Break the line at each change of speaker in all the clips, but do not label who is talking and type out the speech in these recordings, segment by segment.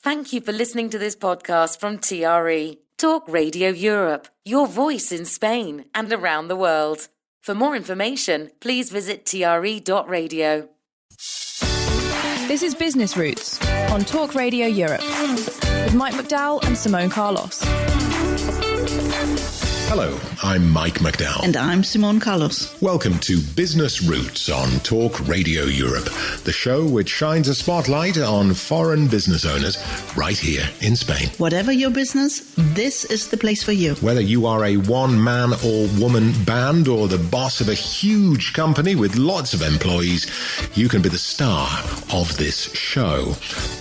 Thank you for listening to this podcast from TRE, Talk Radio Europe, your voice in Spain and around the world. For more information, please visit tre.radio.
This is Business Roots on Talk Radio Europe with Mike McDowall and Simone Carlos.
Hello, I'm Mike McDowall.
And I'm Simone Carlos.
Welcome to Business Roots on Talk Radio Europe, the show which shines a spotlight on foreign business owners right here in Spain.
Whatever your business, this is the place for you.
Whether you are a one-man or woman band or the boss of a huge company with lots of employees, you can be the star of this show.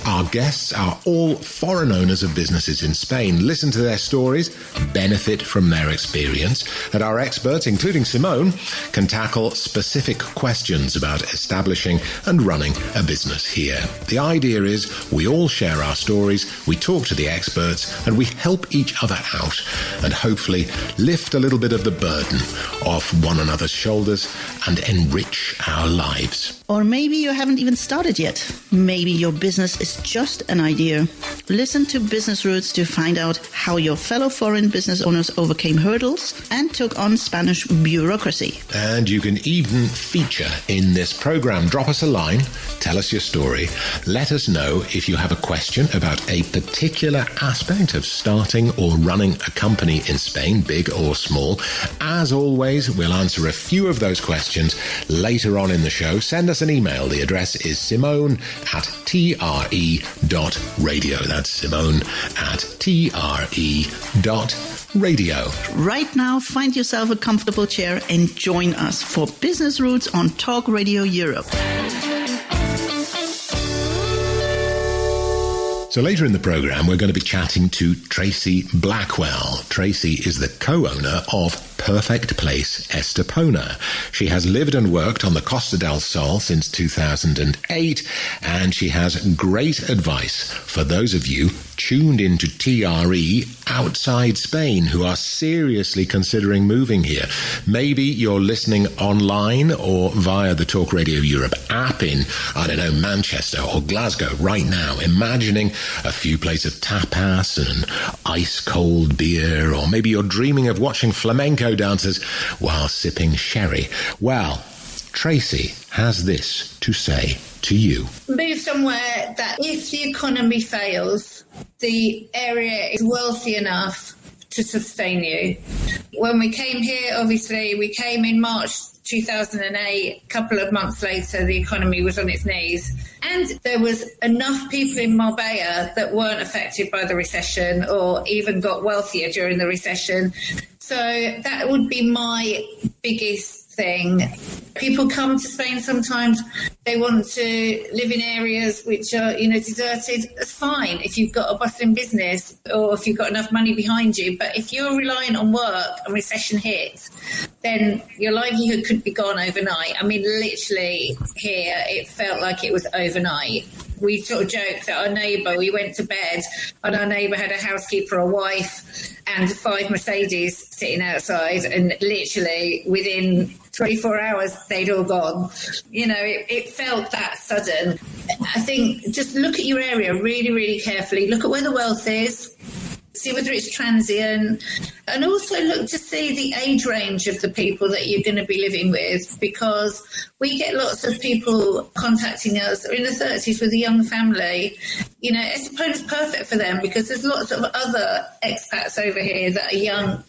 Our guests are all foreign owners of businesses in Spain. Listen to their stories, benefit from their experience, and our experts, including Simone, can tackle specific questions about establishing and running a business here. The idea is we all share our stories, we talk to the experts, and we help each other out and hopefully lift a little bit of the burden off one another's shoulders and enrich our lives.
Or maybe you haven't even started yet. Maybe your business is just an idea. Listen to Business Roots to find out how your fellow foreign business owners overcame hurdles and took on Spanish bureaucracy.
And you can even feature in this program. Drop us a line, tell us your story, let us know if you have a question about a particular aspect of starting or running a company in Spain, big or small. As always, we'll answer a few of those questions later on in the show. Send us an email. The address is simone@tre.radio. That's simone@tre.radio.
Right now, find yourself a comfortable chair and join us for Business Roots on Talk Radio Europe.
So later in the program, we're going to be chatting to Tracy Blackwell. Tracy is the co-owner of Perfect Place Estepona. She has lived and worked on the Costa del Sol since 2008, and she has great advice for those of you tuned into TRE outside Spain who are seriously considering moving here. Maybe you're listening online or via the Talk Radio Europe app in, Manchester or Glasgow right now, imagining a few plates of tapas and an ice-cold beer, or maybe you're dreaming of watching flamenco dancers while sipping sherry. Well, Tracy has this to say to you.
Move somewhere that if the economy fails, the area is wealthy enough to sustain you. When we came here, obviously, we came in March 2008. A couple of months later, the economy was on its knees. And there was enough people in Marbella that weren't affected by the recession or even got wealthier during the recession. So that would be my biggest thing. People come to Spain sometimes, they want to live in areas which are, deserted. That's fine if you've got a bustling business or if you've got enough money behind you. But if you're reliant on work and recession hits, then your livelihood could be gone overnight. I mean, literally here, it felt like it was overnight. We sort of joked that our neighbour, we went to bed and our neighbour had a housekeeper, a wife and 5 Mercedes sitting outside, and literally within 24 hours they'd all gone. It felt that sudden. I think just look at your area really, really carefully. Look at where the wealth is. See whether it's transient, and also look to see the age range of the people that you're going to be living with, because we get lots of people contacting us who are in the 30s with a young family. Estepona's perfect for them because there's lots of other expats over here that are young.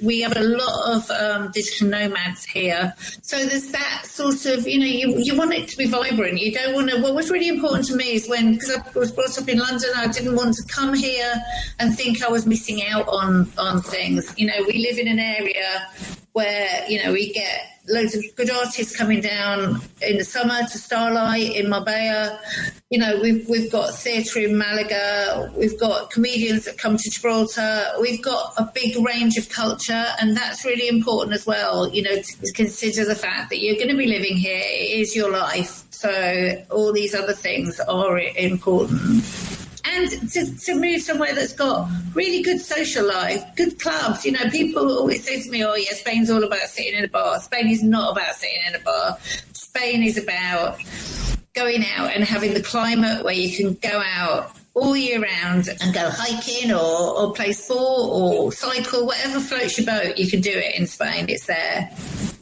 We have a lot of digital nomads here. So there's that sort of, you want it to be vibrant. You don't want to, what was really important to me is because I was brought up in London, I didn't want to come here and think I was missing out on things. We live in an area where, we get loads of good artists coming down in the summer to Starlight in Marbella. We've got theatre in Malaga. We've got comedians that come to Gibraltar. We've got a big range of culture, and that's really important as well, to consider the fact that you're going to be living here. It is your life. So all these other things are important. And to move somewhere that's got really good social life, good clubs. People always say to me, oh, yeah, Spain's all about sitting in a bar. Spain is not about sitting in a bar. Spain is about going out and having the climate where you can go out all year round and go hiking or play sport or cycle, whatever floats your boat, you can do it in Spain. It's there.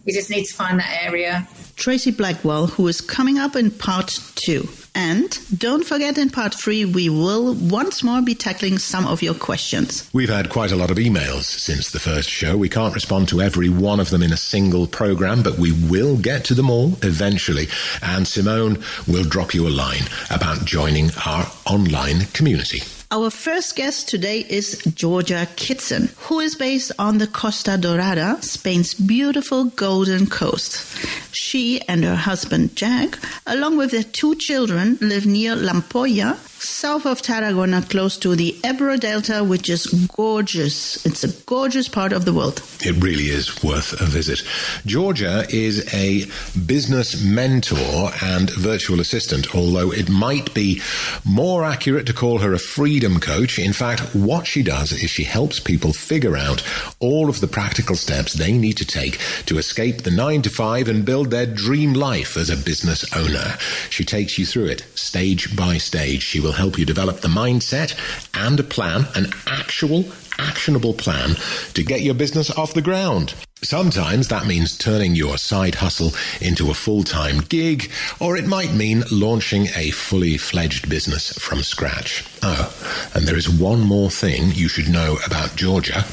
You just need to find that area.
Tracy Blackwell, who is coming up in part 2. And don't forget, in part 3, we will once more be tackling some of your questions.
We've had quite a lot of emails since the first show. We can't respond to every one of them in a single program, but we will get to them all eventually. And Simone will drop you a line about joining our online community.
Our first guest today is Georgia Kitson, who is based on the Costa Dorada, Spain's beautiful Golden Coast. She and her husband Jack, along with their 2 children, live near Lampolla, south of Tarragona, close to the Ebro Delta, which is gorgeous. It's a gorgeous part of the world.
It really is worth a visit. Georgia is a business mentor and virtual assistant, although it might be more accurate to call her a freedom coach. In fact, what she does is she helps people figure out all of the practical steps they need to take to escape the 9-to-5 and build their dream life as a business owner. She takes you through it stage by stage. She will help you develop the mindset and a plan, an actual actionable plan to get your business off the ground. Sometimes that means turning your side hustle into a full-time gig, or it might mean launching a fully fledged business from scratch. Oh, and there is one more thing you should know about Georgia.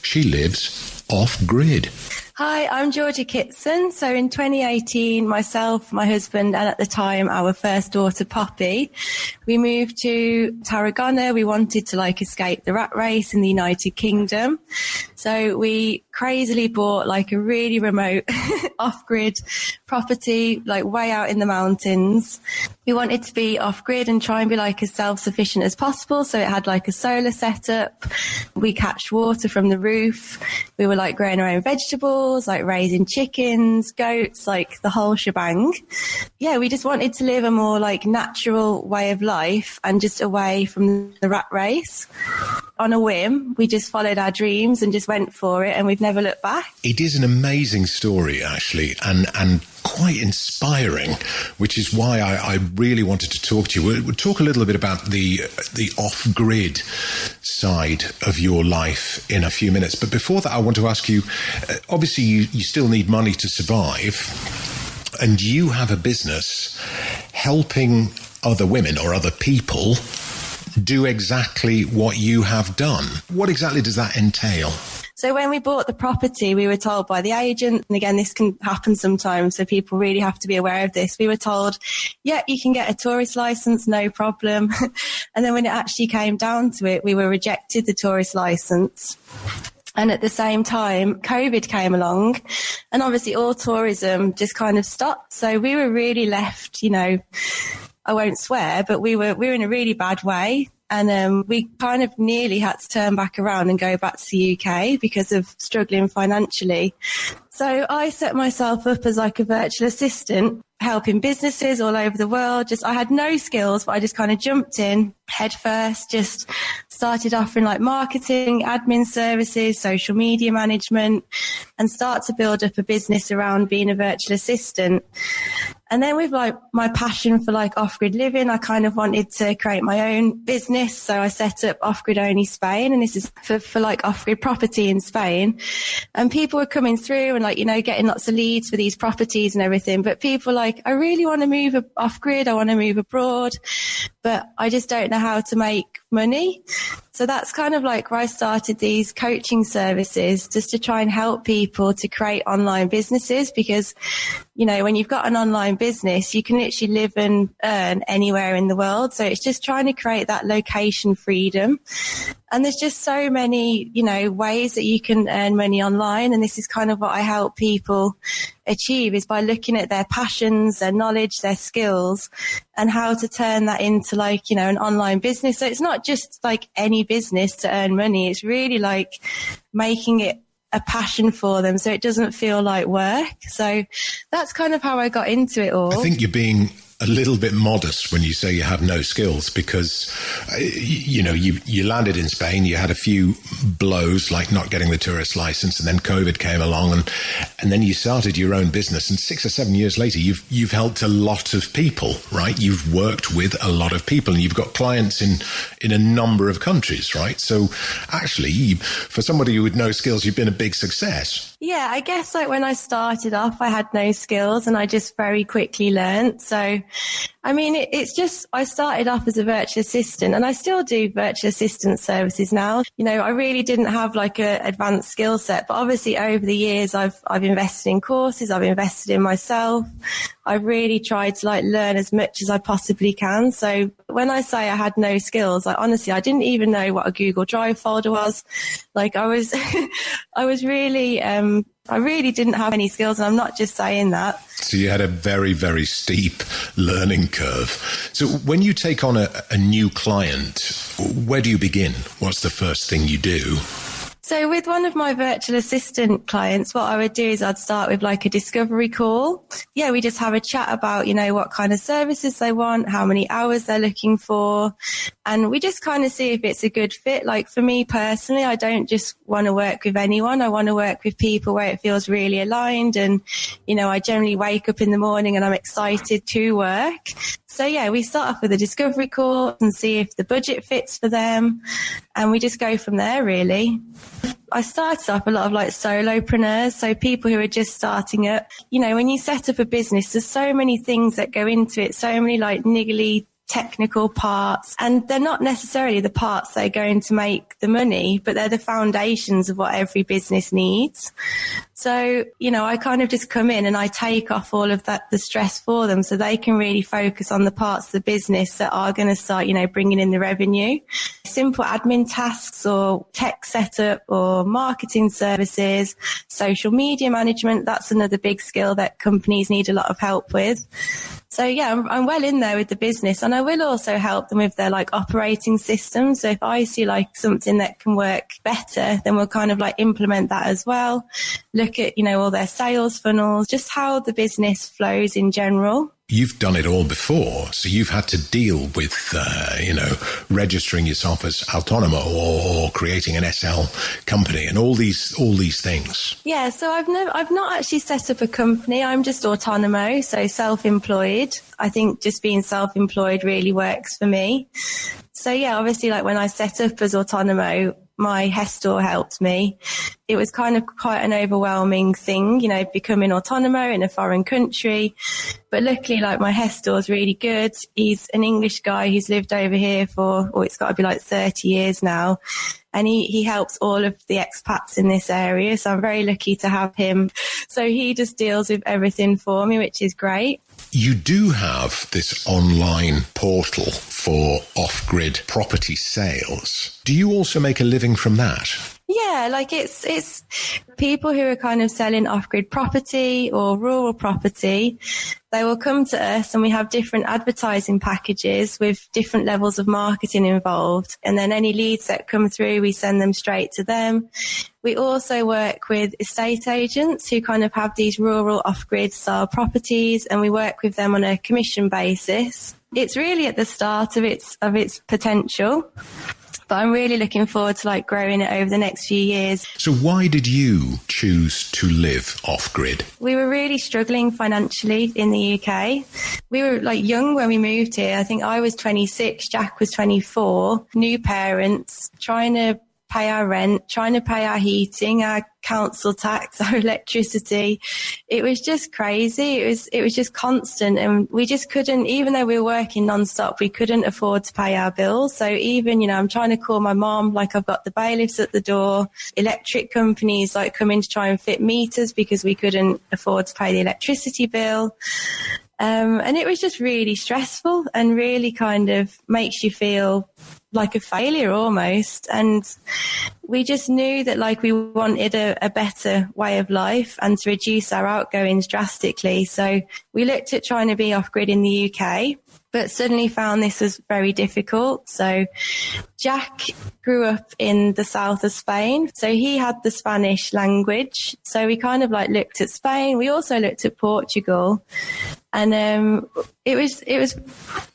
She lives off-grid.
Hi, I'm Georgia Kitson. So in 2018, myself, my husband, and at the time our first daughter, Poppy, we moved to Tarragona. We wanted to escape the rat race in the United Kingdom. So we crazily bought a really remote off-grid property, way out in the mountains. We wanted to be off-grid and try and be as self-sufficient as possible. So it had a solar setup. We catch water from the roof. We were growing our own vegetables, raising chickens, goats, the whole shebang. Yeah, we just wanted to live a more natural way of life and just away from the rat race. On a whim, we just followed our dreams and just went for it, and we've never looked back. It
is an amazing story, actually, and quite inspiring, which is why I really wanted to talk to you. We'll talk a little bit about the off-grid side of your life in a few minutes. But before that, I want to ask you, obviously you still need money to survive, and you have a business helping other women or other people do exactly what you have done. What exactly does that entail?
So when we bought the property, we were told by the agent, and again, this can happen sometimes, so people really have to be aware of this. We were told, yeah, you can get a tourist license, no problem. And then when it actually came down to it, we were rejected the tourist license. And at the same time, COVID came along, and obviously all tourism just kind of stopped. So we were really left, I won't swear, but we were in a really bad way. And we kind of nearly had to turn back around and go back to the UK because of struggling financially. So I set myself up as a virtual assistant, helping businesses all over the world. I had no skills, but I just kind of jumped in head first, just started offering marketing, admin services, social media management, and start to build up a business around being a virtual assistant. And then with my passion for off-grid living, I kind of wanted to create my own business. So I set up Off-Grid Only Spain, and this is for off-grid property in Spain. And people were coming through and getting lots of leads for these properties and everything. But people I really want to move off-grid. I want to move abroad, but I just don't know how to make money. So that's kind of where I started these coaching services, just to try and help people to create online businesses, because, when you've got an online business, you can literally live and earn anywhere in the world. So it's just trying to create that location freedom. And there's just so many, ways that you can earn money online. And this is kind of what I help people achieve, is by looking at their passions, their knowledge, their skills, and how to turn that into an online business. So it's not just any business to earn money. It's really making it a passion for them, so it doesn't feel like work. So that's kind of how I got into it all.
I think you're being a little bit modest when you say you have no skills, because, you landed in Spain, you had a few blows like not getting the tourist license, and then COVID came along, and then you started your own business. And 6 or 7 years later, you've helped a lot of people, right? You've worked with a lot of people, and you've got clients in a number of countries, right? So actually, for somebody with no skills, you've been a big success.
Yeah, I guess like when I started off, I had no skills and I just very quickly learnt. So, I mean, it's just, I started off as a virtual assistant and I still do virtual assistant services now. I really didn't have like a advanced skill set, but obviously over the years, I've invested in courses, I've invested in myself. I've really tried to like learn as much as I possibly can. So when I say I had no skills, like honestly, I didn't even know what a Google Drive folder was. Like I was really, I really didn't have any skills, and I'm not just saying that.
So you had a very, very steep learning curve. So when you take on a new client, where do you begin? What's the first thing you do?
So with one of my virtual assistant clients, what I would do is I'd start with like a discovery call. Yeah, we just have a chat about, what kind of services they want, how many hours they're looking for. And we just kind of see if it's a good fit. Like for me personally, I don't just want to work with anyone. I want to work with people where it feels really aligned. And, I generally wake up in the morning and I'm excited to work. So yeah, we start off with a discovery call and see if the budget fits for them. And we just go from there, really. I started off a lot of like solopreneurs, so people who are just starting up. When you set up a business, there's so many things that go into it, so many like niggly technical parts, and they're not necessarily the parts that are going to make the money, but they're the foundations of what every business needs. So, I kind of just come in and I take off all of that, the stress for them, so they can really focus on the parts of the business that are going to start, bringing in the revenue. Simple admin tasks or tech setup or marketing services, social media management, that's another big skill that companies need a lot of help with. So yeah, I'm well in there with the business, and I will also help them with their like operating systems. So if I see like something that can work better, then we'll kind of like implement that as well. Look at, all their sales funnels, just how the business flows in general.
You've done it all before, so you've had to deal with, registering yourself as autonomo or creating an SL company and all these things. Yeah,
so I've not actually set up a company. I'm just autonomo, so self-employed. I think just being self-employed really works for me. So yeah, obviously, like when I set up as autonomo, my Hestor helped me. It was kind of quite an overwhelming thing, becoming autonomo in a foreign country. But luckily, like my Hestor is really good. He's an English guy who's lived over here for, it's got to be like 30 years now. And he helps all of the expats in this area. So I'm very lucky to have him. So he just deals with everything for me, which is great.
You do have this online portal for off-grid property sales. Do you also make a living from that?
Yeah, like it's people who are kind of selling off-grid property or rural property. They will come to us and we have different advertising packages with different levels of marketing involved. And then any leads that come through, we send them straight to them. We also work with estate agents who kind of have these rural off-grid style properties, and we work with them on a commission basis. It's really at the start of its potential. But I'm really looking forward to like growing it over the next few years.
So why did you choose to live off-grid?
We were really struggling financially in the UK. We were like young when we moved here. I think I was 26, Jack was 24, new parents, trying to pay our rent, trying to pay our heating, our council tax, our electricity. It was just crazy. It was just constant, and we just couldn't, even though we were working non-stop, we couldn't afford to pay our bills. So even, I'm trying to call my mom, like I've got the bailiffs at the door, electric companies like come in to try and fit meters because we couldn't afford to pay the electricity bill. And it was just really stressful and really kind of makes you feel like a failure almost. And we just knew that like we wanted a better way of life and to reduce our outgoings drastically. So we looked at trying to be off-grid in the UK. but suddenly found this was very difficult. So Jack grew up in the south of Spain, so he had the Spanish language. So we kind of like looked at Spain. We also looked at Portugal, and it was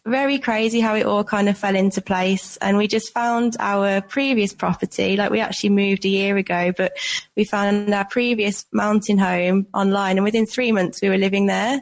very crazy how it all kind of fell into place. And we just found our previous property, like we actually moved a year ago, but we found our previous mountain home online, and within 3 months we were living there.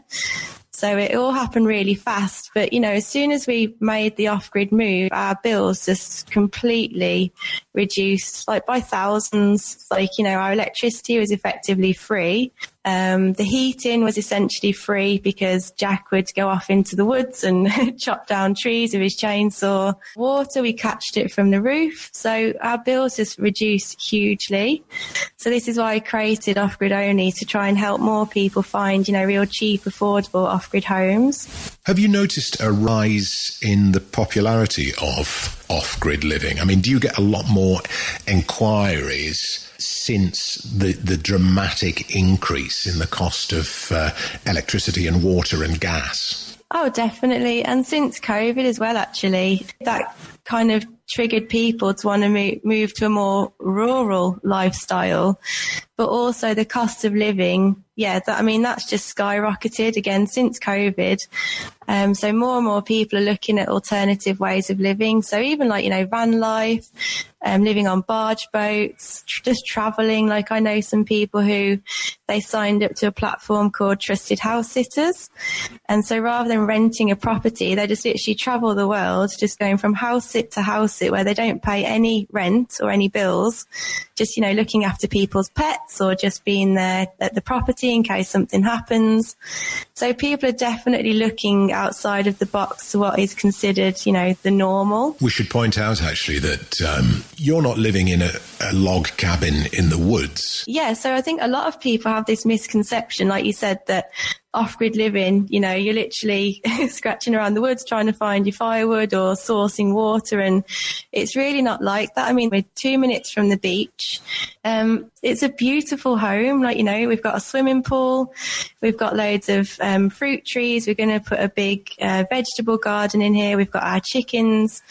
So it all happened really fast. But, you know, as soon as we made the off-grid move, our bills just completely reduced, like by thousands. Like, you know, our electricity was effectively free. The heating was essentially free because Jack would go off into the woods and chop down trees with his chainsaw. Water, we catched it from the roof. So our bills just reduced hugely. So this is why I created Off-Grid Only, to try and help more people find, you know, real cheap, affordable off-grid homes.
Have you noticed a rise in the popularity of off-grid living? I mean, do you get a lot more inquiries since the dramatic increase in the cost of electricity and water and gas?
Oh, definitely. And since COVID as well, actually, that kind of triggered people to want to move to a more rural lifestyle. But also the cost of living, that's just skyrocketed again since COVID. So more and more people are looking at alternative ways of living. So even like, you know, van life, living on barge boats, just traveling. Like I know some people who they signed up to a platform called Trusted House Sitters. And so rather than renting a property, they just literally travel the world, just going from house sit to house sit, where they don't pay any rent or any bills, just, you know, looking after people's pets or just being there at the property in case something happens. So people are definitely looking outside of the box to what is considered, you know, the normal.
We should point out, actually, that you're not living in a log cabin in the woods.
Yeah, so I think a lot of people have this misconception, like you said, that off-grid living, you know, you're literally scratching around the woods trying to find your firewood or sourcing water, and it's really not like that. I mean, we're 2 minutes from the beach. It's a beautiful home. Like, you know, we've got a swimming pool, we've got loads of fruit trees, we're going to put a big vegetable garden in here, we've got our chickens.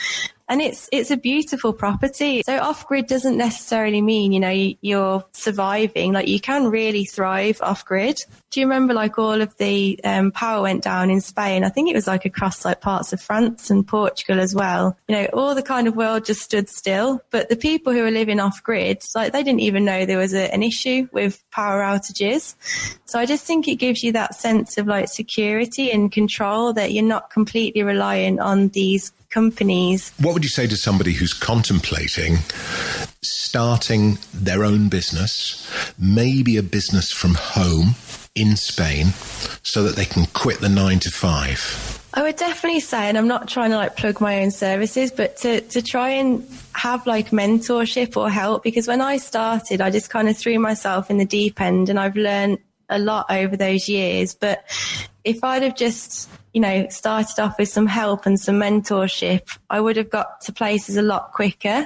And it's a beautiful property. So off-grid doesn't necessarily mean, you know, you're surviving. Like you can really thrive off-grid. Do you remember like all of the power went down in Spain? I think it was like across like parts of France and Portugal as well. You know, all the kind of world just stood still. But the people who are living off-grid, like they didn't even know there was an issue with power outages. So I just think it gives you that sense of like security and control, that you're not completely reliant on these companies.
What would you say to somebody who's contemplating starting their own business, maybe a business from home in Spain, so that they can quit the 9 to 5?
I would definitely say, and I'm not trying to like plug my own services, but to try and have like mentorship or help, because when I started, I just kind of threw myself in the deep end, and I've learned a lot over those years. But if I'd have just, you know, started off with some help and some mentorship, I would have got to places a lot quicker.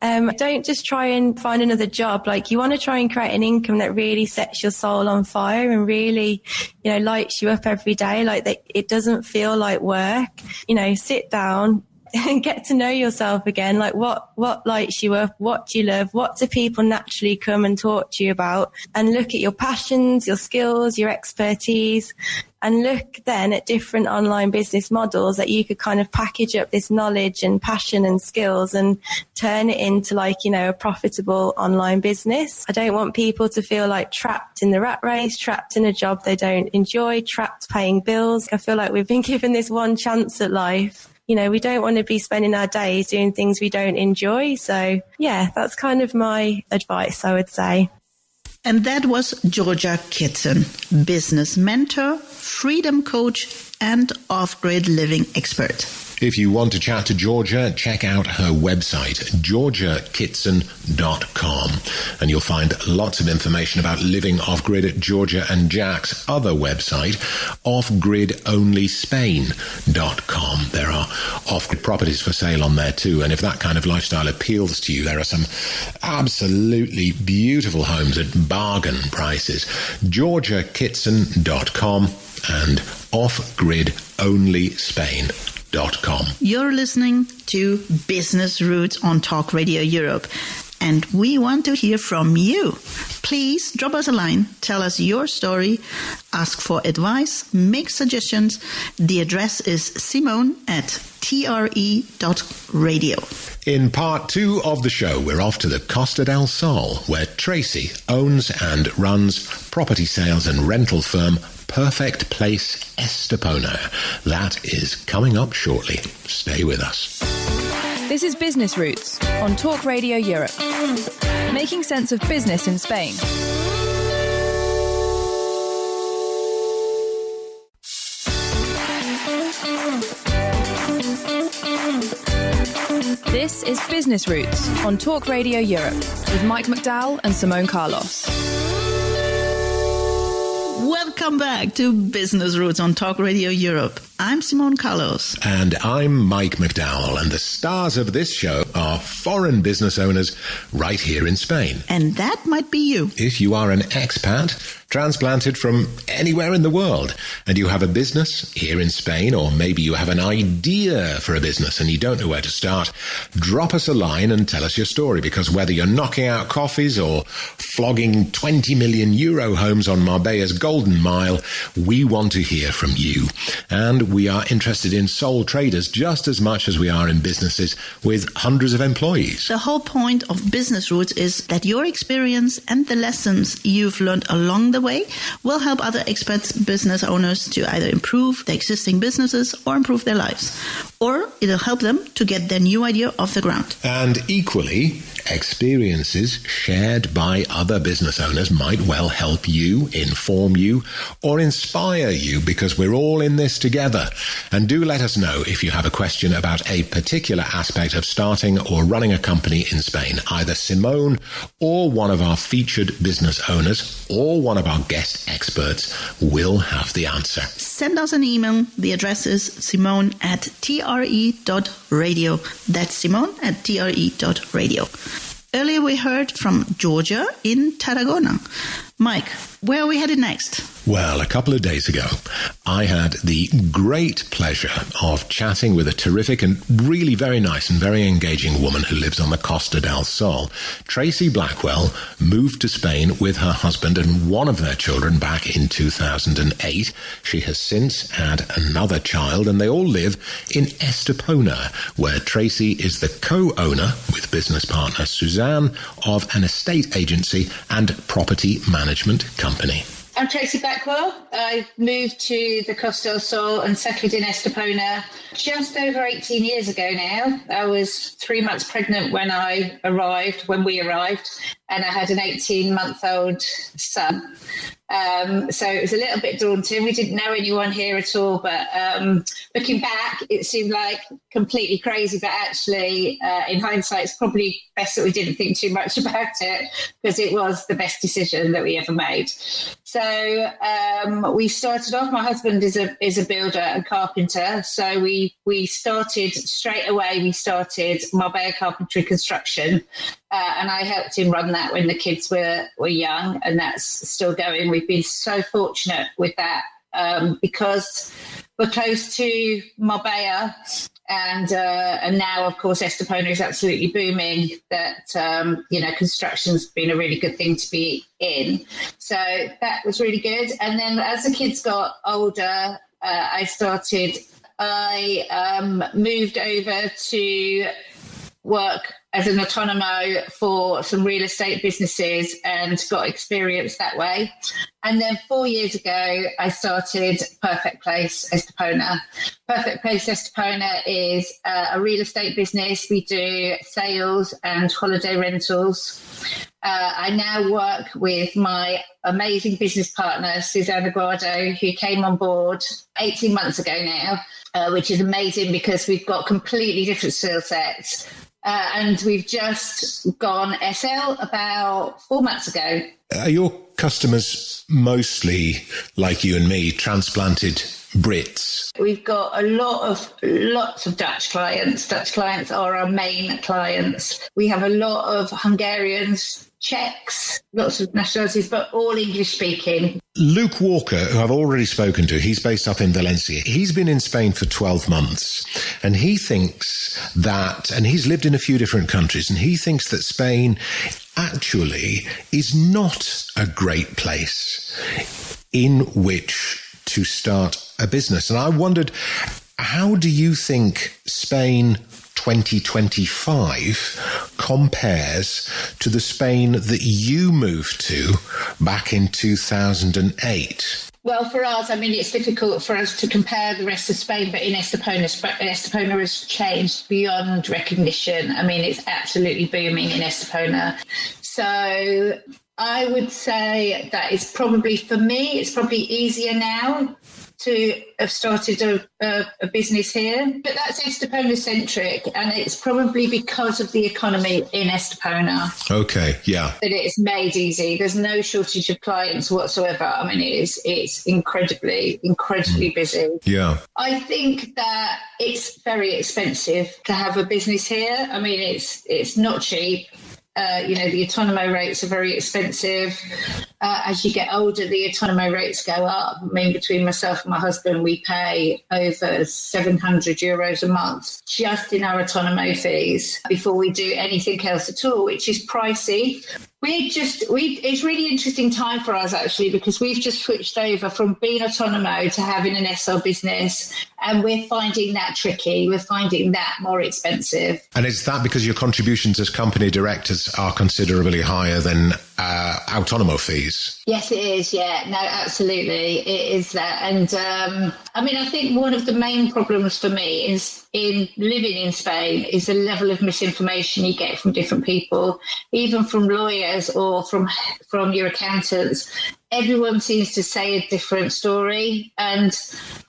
Don't just try and find another job. Like you want to try and create an income that really sets your soul on fire and really, you know, lights you up every day. Like that, it doesn't feel like work. You know, sit down and get to know yourself again. Like what lights you up? What do you love? What do people naturally come and talk to you about? And look at your passions, your skills, your expertise, and look then at different online business models that you could kind of package up this knowledge and passion and skills and turn it into like, you know, a profitable online business. I don't want people to feel like trapped in the rat race, trapped in a job they don't enjoy, trapped paying bills. I feel like we've been given this one chance at life. You know, we don't want to be spending our days doing things we don't enjoy. So, yeah, that's kind of my advice, I would say.
And that was Georgia Kitson, business mentor, freedom coach, and off-grid living expert.
If you want to chat to Georgia, check out her website, georgiakitson.com, and you'll find lots of information about living off-grid at Georgia and Jack's other website, offgridonlyspain.com. There are off-grid properties for sale on there too, and if that kind of lifestyle appeals to you, there are some absolutely beautiful homes at bargain prices. georgiakitson.com and Off-Grid onlyspain.com.
You're listening to Business Roots on Talk Radio Europe, and we want to hear from you. Please drop us a line, tell us your story, ask for advice, make suggestions. The address is simone@tre.radio.
In part 2 of the show, we're off to the Costa del Sol, where Tracy owns and runs property sales and rental firm Perfect Place Estepona. That is coming up shortly. Stay with us.
This is Business Roots on Talk Radio Europe, making sense of business in Spain. This is Business Roots on Talk Radio Europe with Mike McDowall and Simone Carlos.
Welcome back to Business Roots on Talk Radio Europe. I'm Simone Carlos.
And I'm Mike McDowall, and the stars of this show are foreign business owners right here in Spain.
And that might be you.
If you are an expat, transplanted from anywhere in the world, and you have a business here in Spain, or maybe you have an idea for a business and you don't know where to start, drop us a line and tell us your story, because whether you're knocking out coffees or flogging 20 million euro homes on Marbella's Golden Mile, we want to hear from you. And we are interested in sole traders just as much as we are in businesses with hundreds of employees.
The whole point of Business Roots is that your experience and the lessons you've learned along the way will help other expats, business owners to either improve their existing businesses or improve their lives. Or it'll help them to get their new idea off the ground.
And equally, experiences shared by other business owners might well help you, inform you, or inspire you, because we're all in this together. And do let us know if you have a question about a particular aspect of starting or running a company in Spain. Either Simone or one of our featured business owners or one of our guest experts will have the answer.
Send us an email. The address is simone@tre.radio. That's simone@tre.radio. Earlier we heard from Georgia in Tarragona. Mike, where are we headed next?
Well, a couple of days ago, I had the great pleasure of chatting with a terrific and really very nice and very engaging woman who lives on the Costa del Sol. Tracy Blackwell moved to Spain with her husband and one of their children back in 2008. She has since had another child, and they all live in Estepona, where Tracy is the co-owner with business partner Suzanne of an estate agency and property management company.
I'm Tracy Blackwell. I moved to the Costa del Sol and settled in Estepona just over 18 years ago now. I was 3 months pregnant when we arrived, and I had an 18-month-old son. So it was a little bit daunting. We didn't know anyone here at all, but looking back, it seemed like completely crazy. But actually, in hindsight, it's probably best that we didn't think too much about it, because it was the best decision that we ever made. So we started off. My husband is a builder and carpenter, so we started straight away. We started Marbella Carpentry Construction, and I helped him run that when the kids were young, and that's still going. We've been so fortunate with that because we're close to Marbella, and now, of course, Estepona is absolutely booming. That construction's been a really good thing to be in. So that was really good. And then as the kids got older, I moved over to work as an autonomo for some real estate businesses and got experience that way. And then 4 years ago, I started Perfect Place Estepona. Perfect Place Estepona is a real estate business. We do sales and holiday rentals. I now work with my amazing business partner, Suzanne Aguado, who came on board 18 months ago now, which is amazing because we've got completely different skill sets. And we've just gone SL about 4 months ago.
Your customers mostly, like you and me, transplanted Brits?
We've got lots of Dutch clients. Dutch clients are our main clients. We have a lot of Hungarians, Czechs, lots of nationalities, but all English speaking.
Luke Walker, who I've already spoken to, he's based up in Valencia. He's been in Spain for 12 months, and he thinks that, and he's lived in a few different countries, and he thinks that Spain actually is not a great place in which to start a business. And I wondered, how do you think Spain 2025 compares to the Spain that you moved to back in 2008?
Well, for us, I mean, it's difficult for us to compare the rest of Spain, but in Estepona has changed beyond recognition. I mean, it's absolutely booming in Estepona. So I would say that it's probably, for me, it's probably easier now to have started a business here. But that's Estepona-centric, and it's probably because of the economy in Estepona.
Okay, yeah.
That it's made easy. There's no shortage of clients whatsoever. I mean, it's incredibly busy.
Yeah.
I think that it's very expensive to have a business here. I mean, it's not cheap. The autonomo rates are very expensive. As you get older, the autonomo rates go up. I mean, between myself and my husband, we pay over 700 euros a month just in our autonomo fees before we do anything else at all, which is pricey. It's really interesting time for us, actually, because we've just switched over from being autonomo to having an SL business, and we're finding that tricky. We're finding that more expensive.
And is that because your contributions as company directors are considerably higher than autonomo fees?
Yes, it is. Yeah, no, absolutely. It is that. And I think one of the main problems for me is in living in Spain is the level of misinformation you get from different people, even from lawyers or from your accountants. Everyone seems to say a different story, and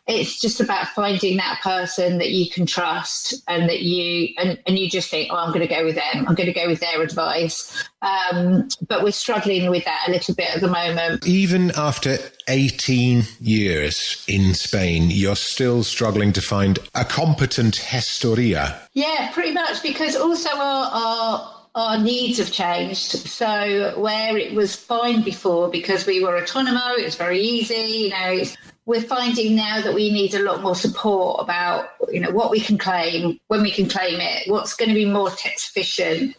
it's just about finding that person that you can trust and that you just think, I'm going to go with them. I'm going to go with their advice. But we're struggling with that a little bit at the moment.
Even after 18 years in Spain, you're still struggling to find a competent gestoria.
Yeah, pretty much, because also our needs have changed. So where it was fine before because we were autonomo, it was very easy, we're finding now that we need a lot more support about, what we can claim, when we can claim it, what's going to be more tax efficient.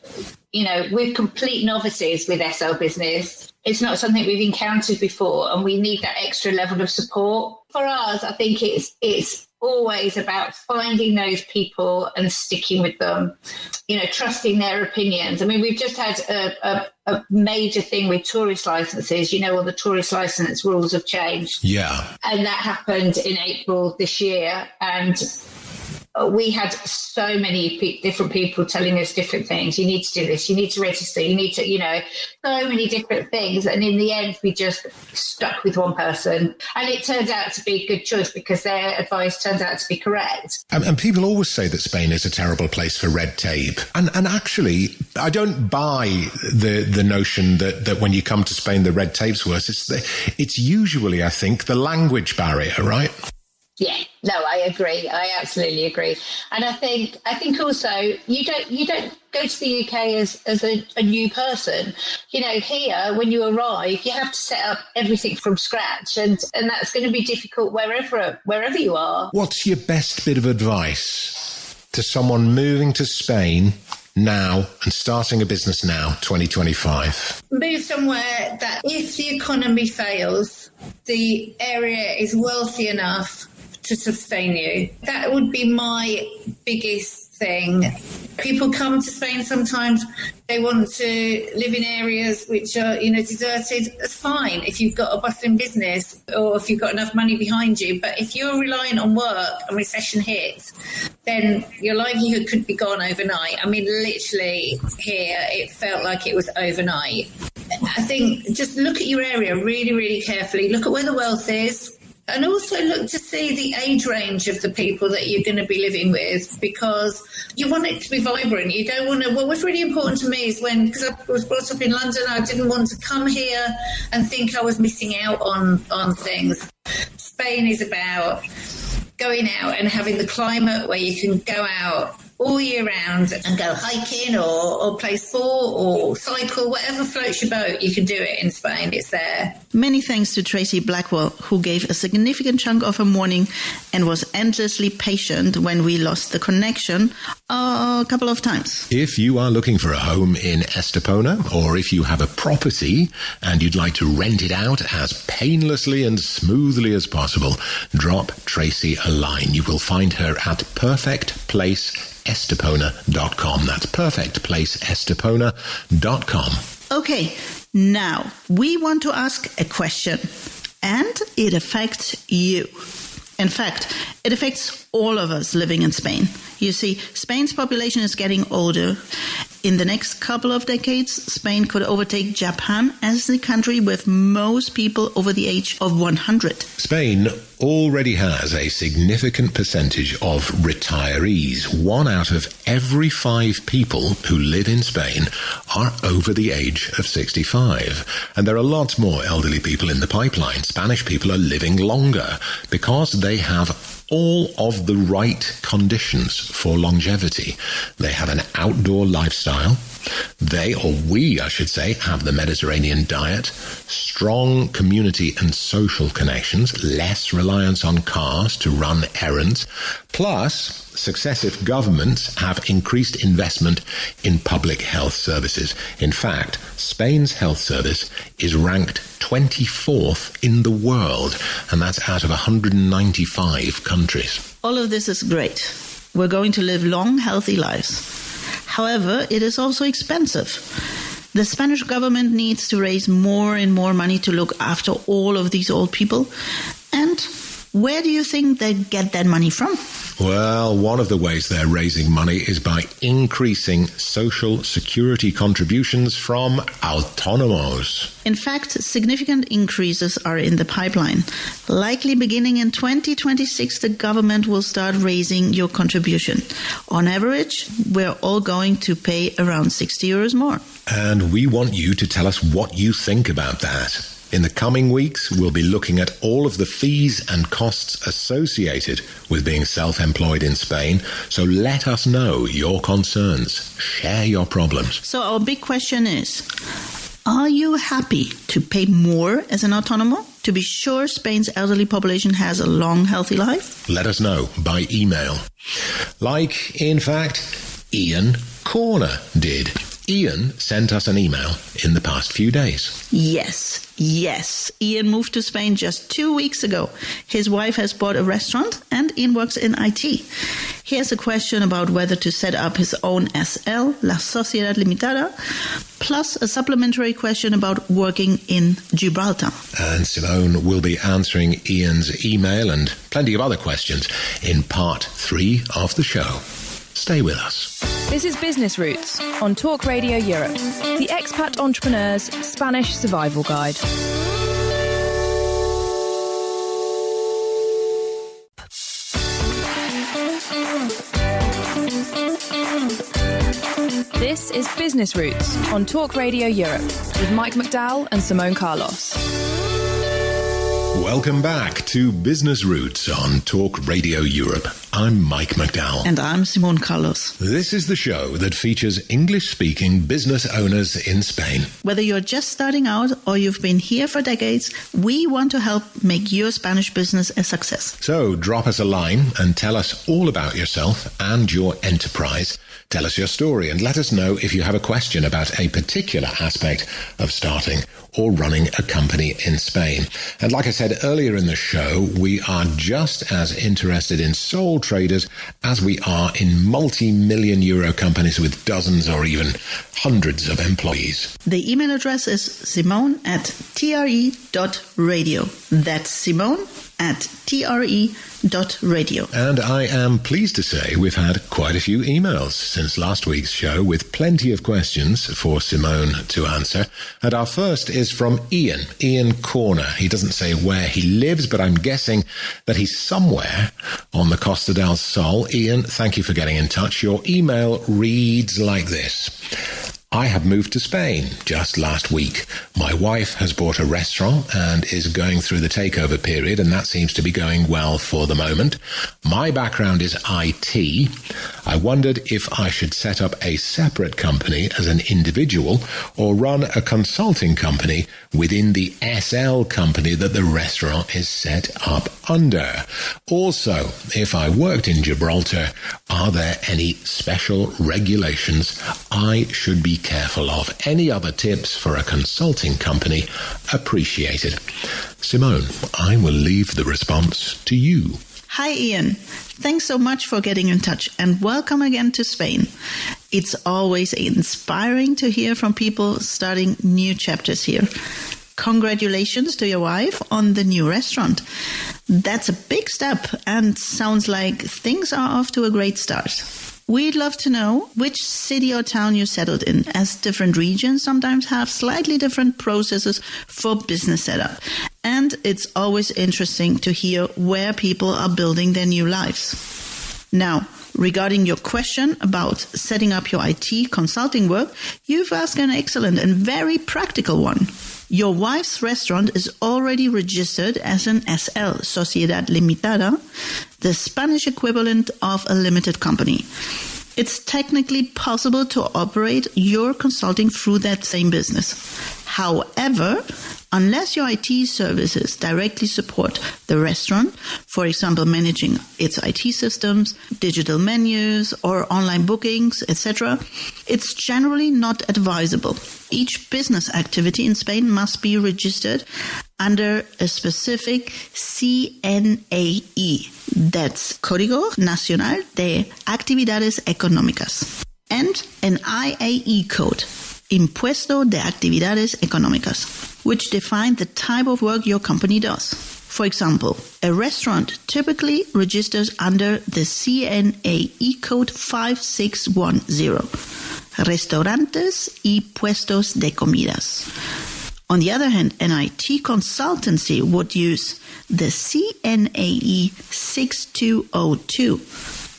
We're complete novices with SL business. It's not something we've encountered before, and we need that extra level of support. For us, I think it's always about finding those people and sticking with them, trusting their opinions. I mean, we've just had a major thing with tourist licenses. All the tourist license rules have changed.
Yeah.
And that happened in April this year. And we had so many different people telling us different things. You need to do this. You need to register. You need to, so many different things. And in the end, we just stuck with one person. And it turned out to be a good choice because their advice turned out to be correct.
And people always say that Spain is a terrible place for red tape. And actually, I don't buy the notion that when you come to Spain, the red tape's worse. It's usually, I think, the language barrier, right?
Yeah, no, I agree. I absolutely agree. And I think also you don't go to the UK as a new person. Here, when you arrive, you have to set up everything from scratch, and that's going to be difficult wherever you are.
What's your best bit of advice to someone moving to Spain now and starting a business now, 2025?
Move somewhere that if the economy fails, the area is wealthy enough to sustain you. That would be my biggest thing. People come to Spain sometimes, they want to live in areas which are, deserted. That's fine if you've got a bustling business or if you've got enough money behind you. But if you're reliant on work and recession hits, then your livelihood could be gone overnight. I mean, literally here, it felt like it was overnight. I think just look at your area really, really carefully. Look at where the wealth is. And also look to see the age range of the people that you're going to be living with, because you want it to be vibrant. You don't want to, well, what's really important to me is because I was brought up in London, I didn't want to come here and think I was missing out on things. Spain is about going out and having the climate where you can go out all year round and go hiking or play sport or cycle, whatever floats your boat, you can do it in Spain. It's there.
Many thanks to Tracy Blackwell, who gave a significant chunk of her morning and was endlessly patient when we lost the connection a couple of times.
If you are looking for a home in Estepona, or if you have a property and you'd like to rent it out as painlessly and smoothly as possible, drop Tracy a line. You will find her at perfectplaceestepona.com. That's perfectplaceestepona.com.
Okay, now we want to ask a question, and it affects you. In fact, it affects all of us living in Spain. You see, Spain's population is getting older. In the next couple of decades, Spain could overtake Japan as the country with most people over the age of 100.
Spain already has a significant percentage of retirees. 1 out of every 5 people who live in Spain are over the age of 65. And there are lots more elderly people in the pipeline. Spanish people are living longer because they have all of the right conditions for longevity. They have an outdoor lifestyle. They, or we, I should say, have the Mediterranean diet, strong community and social connections, less reliance on cars to run errands, plus successive governments have increased investment in public health services. In fact, Spain's health service is ranked 24th in the world, and that's out of 195 countries.
All of this is great. We're going to live long, healthy lives. However, it is also expensive. The Spanish government needs to raise more and more money to look after all of these old people. And where do you think they get that money from?
Well, one of the ways they're raising money is by increasing social security contributions from autónomos.
In fact, significant increases are in the pipeline. Likely beginning in 2026, the government will start raising your contribution. On average, we're all going to pay around 60 euros more.
And we want you to tell us what you think about that. In the coming weeks, we'll be looking at all of the fees and costs associated with being self-employed in Spain. So let us know your concerns. Share your problems.
So our big question is, are you happy to pay more as an autónomo to be sure Spain's elderly population has a long, healthy life?
Let us know by email. Like, in fact, Ian Corner did. Ian sent us an email in the past few days.
Yes. Ian moved to Spain just 2 weeks ago. His wife has bought a restaurant and Ian works in IT. He has a question about whether to set up his own SL, La Sociedad Limitada, plus a supplementary question about working in Gibraltar.
And Simone will be answering Ian's email and plenty of other questions in part 3 of the show. Stay with us.
This is Business Roots on Talk Radio Europe, the expat entrepreneur's Spanish survival guide. This is Business Roots on Talk Radio Europe with Mike McDowall and Simone Carlos.
Welcome back to Business Roots on Talk Radio Europe. I'm Mike McDowall.
And I'm Simone Carlos.
This is the show that features English-speaking business owners in Spain.
Whether you're just starting out or you've been here for decades, we want to help make your Spanish business a success.
So drop us a line and tell us all about yourself and your enterprise. Tell us your story and let us know if you have a question about a particular aspect of starting or running a company in Spain. And like I said earlier in the show, we are just as interested in sole traders as we are in multi-million euro companies with dozens or even hundreds of employees.
The email address is simone@tre.radio. That's Simone at tre.radio.
And I am pleased to say we've had quite a few emails since last week's show with plenty of questions for Simone to answer. And our first is from Ian Corner. He doesn't say where he lives, but I'm guessing that he's somewhere on the Costa del Sol. Ian, thank you for getting in touch. Your email reads like this. I have moved to Spain just last week. My wife has bought a restaurant and is going through the takeover period, and that seems to be going well for the moment. My background is IT. I wondered if I should set up a separate company as an individual or run a consulting company within the SL company that the restaurant is set up under. Also, if I worked in Gibraltar, are there any special regulations I should be careful of? Any other tips for a consulting company? Appreciated. Simone, I will leave the response to you.
Hi, Ian. Thanks so much for getting in touch and welcome again to Spain. It's always inspiring to hear from people starting new chapters here. Congratulations to your wife on the new restaurant. That's a big step and sounds like things are off to a great start. We'd love to know which city or town you settled in, as different regions sometimes have slightly different processes for business setup. And it's always interesting to hear where people are building their new lives. Now, regarding your question about setting up your IT consulting work, you've asked an excellent and very practical one. Your wife's restaurant is already registered as an SL, Sociedad Limitada, the Spanish equivalent of a limited company. It's technically possible to operate your consulting through that same business. However, unless your IT services directly support the restaurant, for example, managing its IT systems, digital menus, or online bookings, etc., it's generally not advisable. Each business activity in Spain must be registered under a specific CNAE. That's Código Nacional de Actividades Económicas. And an IAE code, Impuesto de Actividades Económicas, which define the type of work your company does. For example, a restaurant typically registers under the CNAE code 5610, Restaurantes y Puestos de Comidas. On the other hand, an IT consultancy would use the CNAE 6202,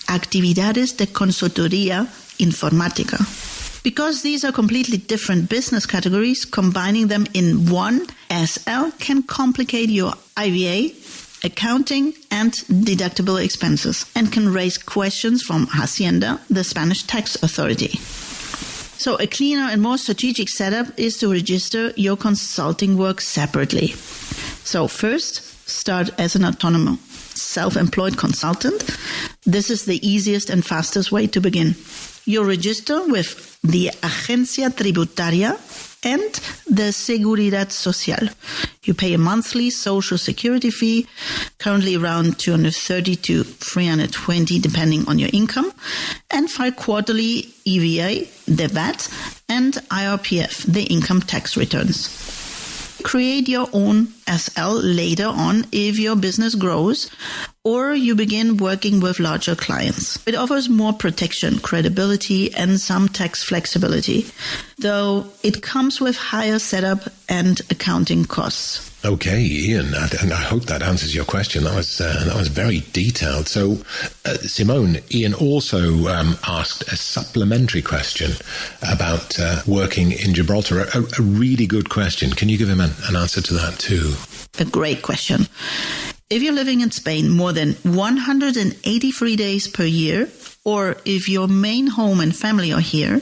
Actividades de Consultoría Informática. Because these are completely different business categories, combining them in one SL can complicate your IVA, accounting, and deductible expenses, and can raise questions from Hacienda, the Spanish tax authority. So a cleaner and more strategic setup is to register your consulting work separately. So first, start as an autonomous, self-employed consultant. This is the easiest and fastest way to begin. You register with the Agencia Tributaria and the Seguridad Social. You pay a monthly social security fee, currently around 230 to 320 depending on your income, and file quarterly EVA, the VAT, and IRPF, the income tax returns. Create your own SL later on if your business grows or you begin working with larger clients. It offers more protection, credibility, and some tax flexibility, though it comes with higher setup and accounting costs.
Okay, Ian, and I hope that answers your question. That was very detailed. So, Simone, Ian also asked a supplementary question about working in Gibraltar. A really good question. Can you give him an answer to that too?
A great question. If you're living in Spain more than 183 days per year, or if your main home and family are here,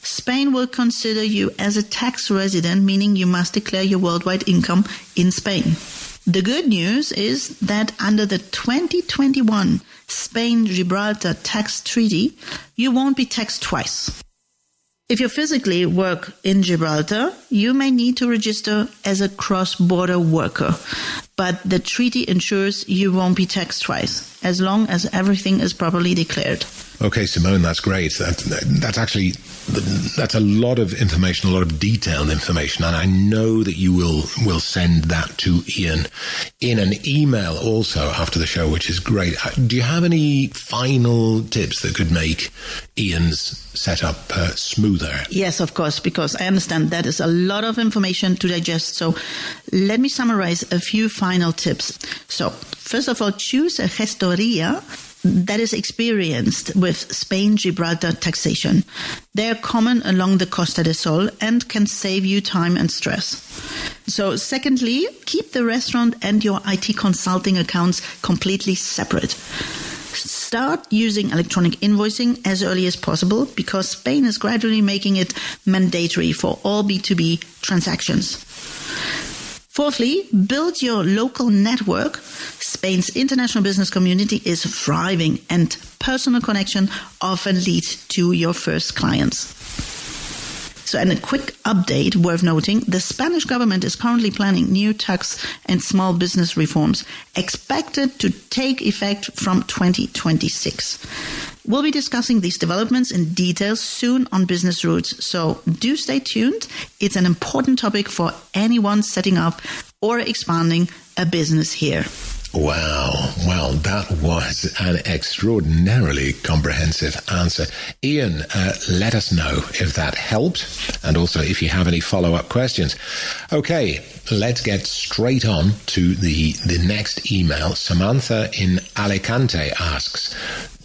Spain will consider you as a tax resident, meaning you must declare your worldwide income in Spain. The good news is that under the 2021 Spain-Gibraltar tax treaty, you won't be taxed twice. If you physically work in Gibraltar, you may need to register as a cross-border worker. but the treaty ensures you won't be taxed twice, as long as everything is properly declared.
Okay, Simone, that's great. That's a lot of information, a lot of detailed information, and I know that you will send that to Ian in an email also after the show, which is great. Do you have any final tips that could make Ian's setup smoother?
Yes, of course, because I understand that is a lot of information to digest. So let me summarize a few final tips. So first of all, choose a gestoría that is experienced with Spain-Gibraltar taxation. They are common along the Costa del Sol and can save you time and stress. So secondly, keep the restaurant and your IT consulting accounts completely separate. Start using electronic invoicing as early as possible because Spain is gradually making it mandatory for all B2B transactions. Fourthly, build your local network. Spain's international business community is thriving and personal connection often leads to your first clients. So, and a quick update worth noting, the Spanish government is currently planning new tax and small business reforms expected to take effect from 2026. We'll be discussing these developments in detail soon on Business Roots, so do stay tuned. It's an important topic for anyone setting up or expanding a business here.
Wow. Well, that was an extraordinarily comprehensive answer. Ian, let us know if that helped and also if you have any follow-up questions. Okay, let's get straight on to the next email. Samantha in Alicante asks,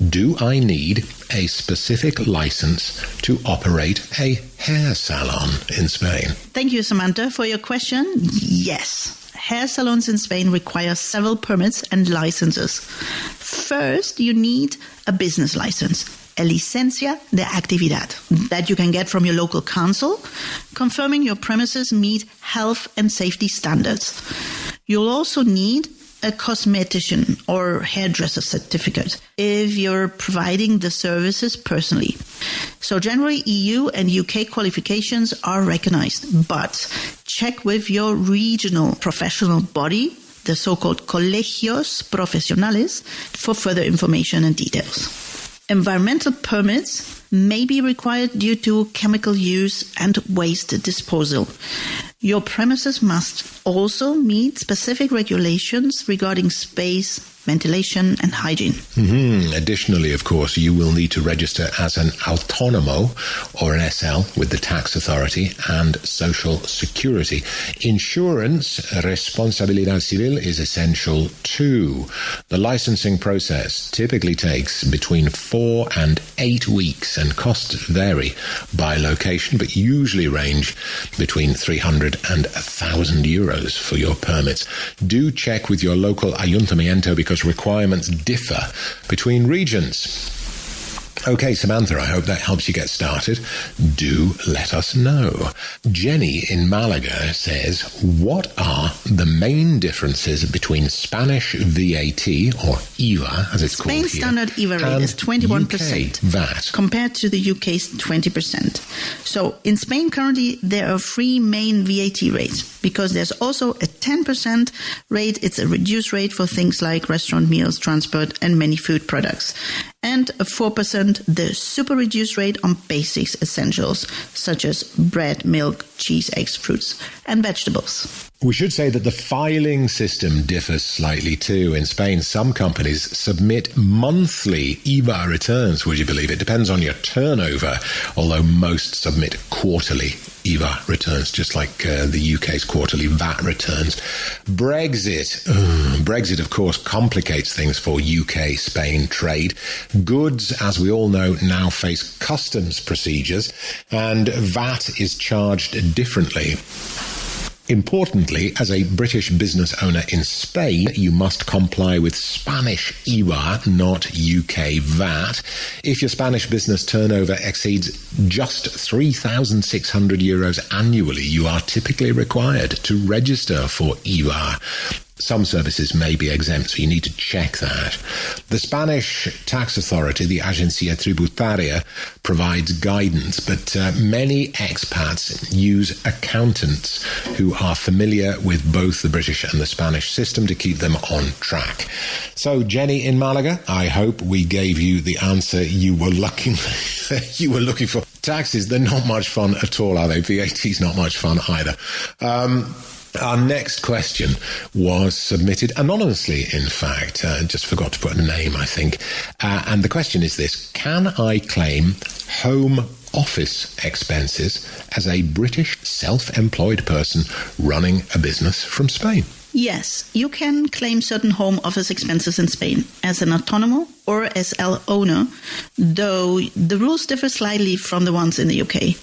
do I need a specific license to operate a hair salon in Spain?
Thank you, Samantha, for your question. Yes. Hair salons in Spain require several permits and licenses. First, you need a business license, a licencia de actividad, that you can get from your local council, confirming your premises meet health and safety standards. You'll also need a cosmetician or hairdresser certificate if you're providing the services personally. So generally EU and UK qualifications are recognized, but check with your regional professional body, the so-called colegios profesionales, for further information and details. Environmental permits may be required due to chemical use and waste disposal. Your premises must also meet specific regulations regarding space, ventilation and hygiene.
Additionally, of course, you will need to register as an autónomo or an SL with the tax authority and social security. Insurance, responsabilidad civil, is essential too. The licensing process typically takes between 4 and 8 weeks and costs vary by location, but usually range between 300 and 1,000 euros for your permits. Do check with your local ayuntamiento because requirements differ between regions. Okay, Samantha, I hope that helps you get started. Do let us know. Jenny in Malaga says, what are the main differences between Spanish VAT, or IVA, as it's called here,
Spain's standard IVA rate is 21%
UK VAT,
compared to the UK's 20%. So in Spain currently there are 3 main VAT rates because there's also a 10% rate. It's a reduced rate for things like restaurant meals, transport and many food products. And a 4% the super reduced rate on basics essentials such as bread, milk, cheese, eggs, fruits and vegetables.
We should say that the filing system differs slightly too. In Spain, some companies submit monthly IVA returns, would you believe it? Depends on your turnover, although most submit quarterly IVA returns, just like the UK's quarterly VAT returns. Brexit, of course, complicates things for UK-Spain trade. Goods, as we all know, now face customs procedures, and VAT is charged differently. Importantly, as a British business owner in Spain, you must comply with Spanish IVA, not UK VAT. If your Spanish business turnover exceeds just 3,600 euros annually, you are typically required to register for IVA. some services may be exempt, so you need to check that. The Spanish tax authority, the Agencia Tributaria, provides guidance, but many expats use accountants who are familiar with both the British and the Spanish system to keep them on track. So, Jenny in Malaga, I hope we gave you the answer you were looking for. Taxes, they're not much fun at all, are they? VAT's not much fun either. Our next question was submitted anonymously, in fact. Just forgot to put a name, I think. And the question is this: can I claim home office expenses as a British self-employed person running a business from Spain?
Yes, you can claim certain home office expenses in Spain as an autonomo or SL owner, though the rules differ slightly from the ones in the UK.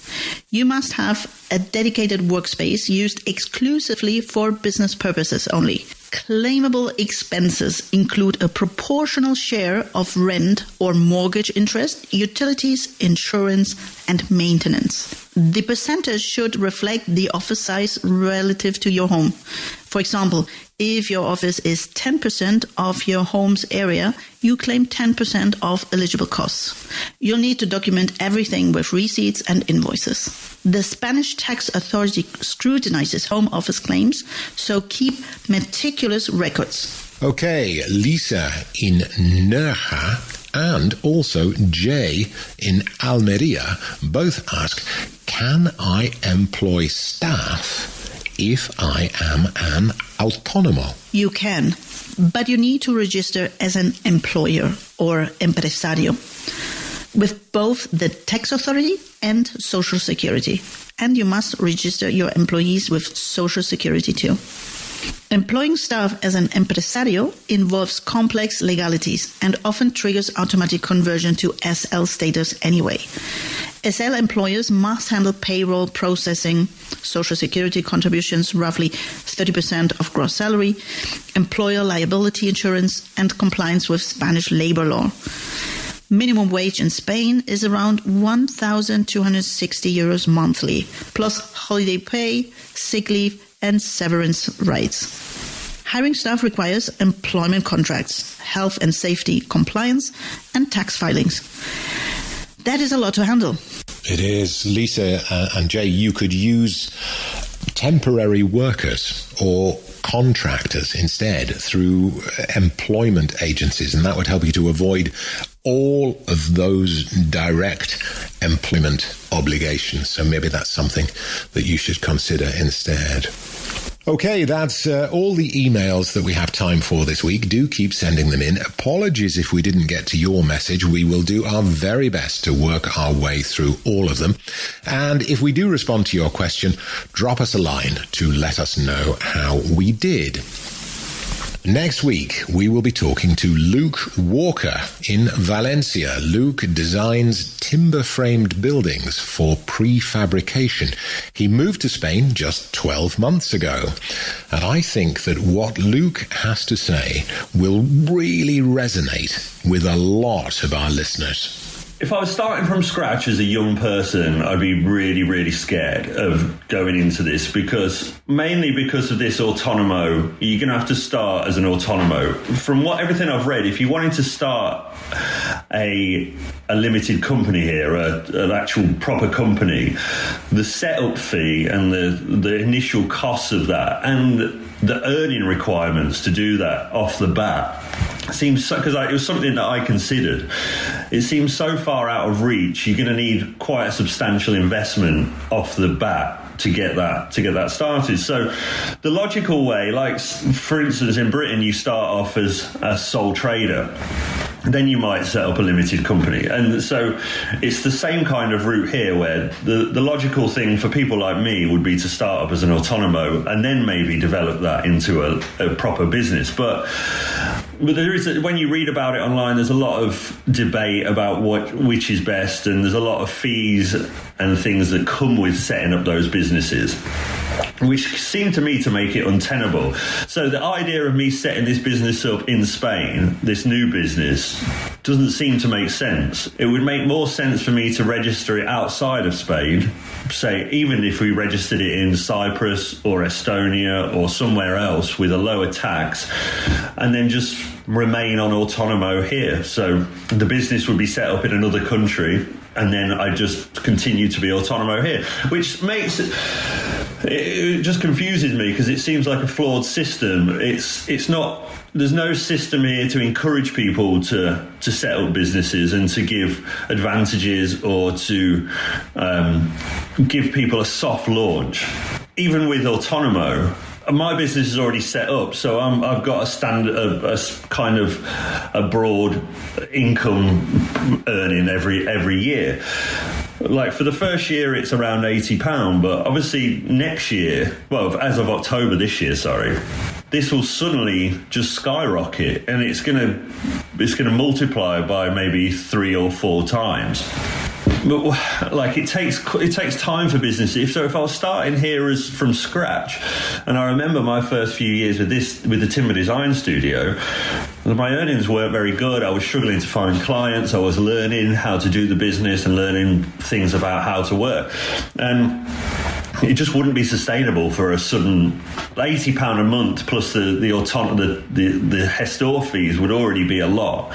You must have a dedicated workspace used exclusively for business purposes only. Claimable expenses include a proportional share of rent or mortgage interest, utilities, insurance, and maintenance. The percentage should reflect the office size relative to your home. For example, if your office is 10% of your home's area, you claim 10% of eligible costs. You'll need to document everything with receipts and invoices. The Spanish tax authority scrutinizes home office claims, so keep meticulous records.
Okay, Lisa in Nerja and also Jay in Almeria both ask, can I employ staff if I am an autónomo?
You can, but you need to register as an employer or empresario with both the tax authority and Social Security. And you must register your employees with Social Security too. Employing staff as an empresario involves complex legalities and often triggers automatic conversion to SL status anyway. SL employers must handle payroll processing, Social Security contributions, roughly 30% of gross salary, employer liability insurance, and compliance with Spanish labor law. Minimum wage in Spain is around 1,260 euros monthly, plus holiday pay, sick leave, and severance rights. Hiring staff requires employment contracts, health and safety compliance, and tax filings. That is a lot to handle.
It is. Lisa and Jay, you could use temporary workers or contractors instead through employment agencies, and that would help you to avoid all of those direct employment obligations. So maybe that's something that you should consider instead. Okay, that's all the emails that we have time for this week. Do keep sending them in. Apologies if we didn't get to your message. We will do our very best to work our way through all of them. And if we do respond to your question, drop us a line to let us know how we did. Next week, we will be talking to Luke Walker in Valencia. Luke designs timber-framed buildings for prefabrication. He moved to Spain just 12 months ago. And I think that what Luke has to say will really resonate with a lot of our listeners.
If I was starting from scratch as a young person, I'd be really, really scared of going into this mainly because of this autonomo. You're going to have to start as an autonomo. From everything I've read, if you wanted to start a limited company here, an actual proper company, the setup fee and the initial costs of that and the earning requirements to do that off the bat seems, because it was something that I considered, it seems so far out of reach. You're going to need quite a substantial investment off the bat to get that started. So the logical way, like for instance in Britain, you start off as a sole trader. Then you might set up a limited company. And so it's the same kind of route here, where the logical thing for people like me would be to start up as an autonomo and then maybe develop that into a proper business. But there is, when you read about it online, there's a lot of debate about which is best, and there's a lot of fees and things that come with setting up those businesses. which seemed to me to make it untenable. So the idea of me setting this business up in Spain, this new business, doesn't seem to make sense. It would make more sense for me to register it outside of Spain, say even if we registered it in Cyprus or Estonia or somewhere else with a lower tax, and then just remain on autonomo here. So the business would be set up in another country, and then I just continue to be autonomo here, which makes it just confuses me because it seems like a flawed system. It's not. There's no system here to encourage people to set up businesses and to give advantages or to give people a soft launch. Even with autonomo, my business is already set up, so I've got a kind of a broad income earning every year. Like for the first year, it's around £80, but obviously next year, well, as of October this year, this will suddenly just skyrocket, and it's gonna multiply by maybe 3 or 4 times. But like it takes time for businesses. So if I was starting here from scratch, and I remember my first few years with the timber design studio, my earnings weren't very good. I was struggling to find clients. I was learning how to do the business and learning things about how to work, and it just wouldn't be sustainable for a sudden £80 a month plus the Hestor fees would already be a lot.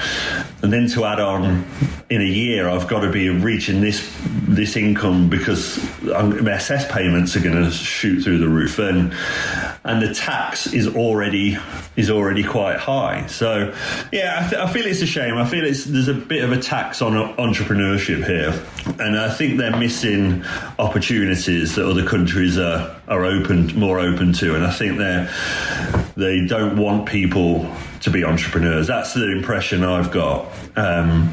And then to add on in a year, I've got to be reaching this income because SS payments are going to shoot through the roof, and the tax is already quite high. So yeah, I feel it's a shame. I feel there's a bit of a tax on entrepreneurship here, and I think they're missing opportunities that other countries are more open to, and I think they don't want people to be entrepreneurs. That's the impression I've got, and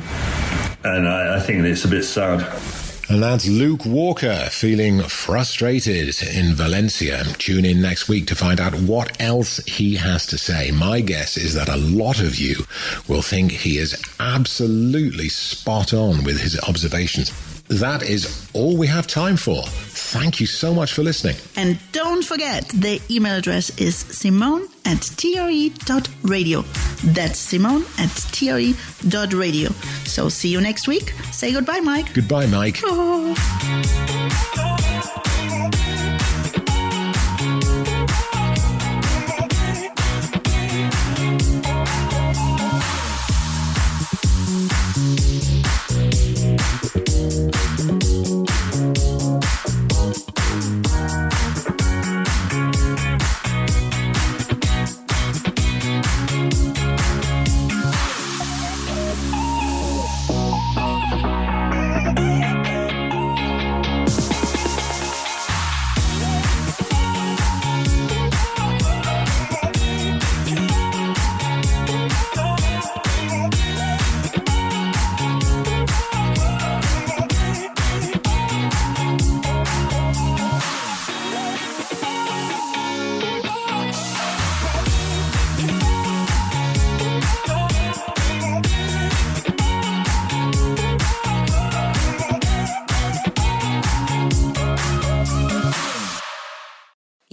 I think it's a bit sad.
And that's Luke Walker feeling frustrated in Valencia. Tune in next week to find out what else he has to say. My guess is that a lot of you will think he is absolutely spot on with his observations. That is all we have time for. Thank you so much for listening.
And don't forget, the email address is simone@tre.radio. That's simone@tre.radio. So see you next week. Say goodbye, Mike.
Goodbye, Mike.
Oh.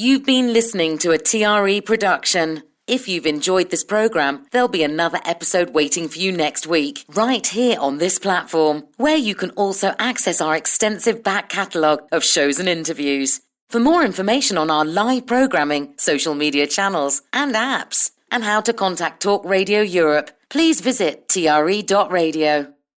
You've been listening to a TRE production. If you've enjoyed this program, there'll be another episode waiting for you next week, right here on this platform, where you can also access our extensive back catalogue of shows and interviews. For more information on our live programming, social media channels and apps, and how to contact Talk Radio Europe, please visit tre.radio.